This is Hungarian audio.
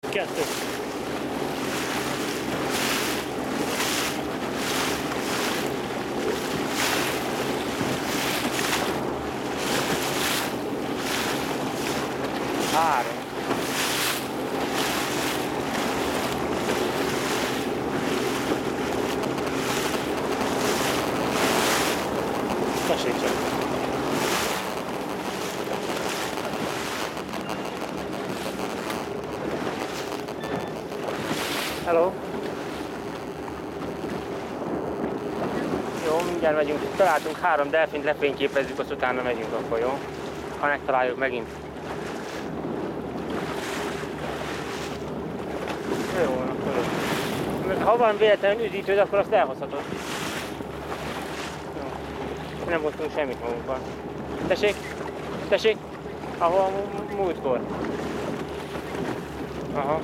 Kettő. Három. Tessék csak. Hello. Jó, mindjárt megyünk. Találtunk 3 delfint, lefényképezzük, azt utána megyünk akkor, jó? Ha megtaláljuk megint. Jó, akkor. Ha van véletlenül üdítőd, akkor azt elhozhatod. Jó. Nem hoztunk semmit magunkkal. Tessék? Tessék? Ahol múltkor. Aha.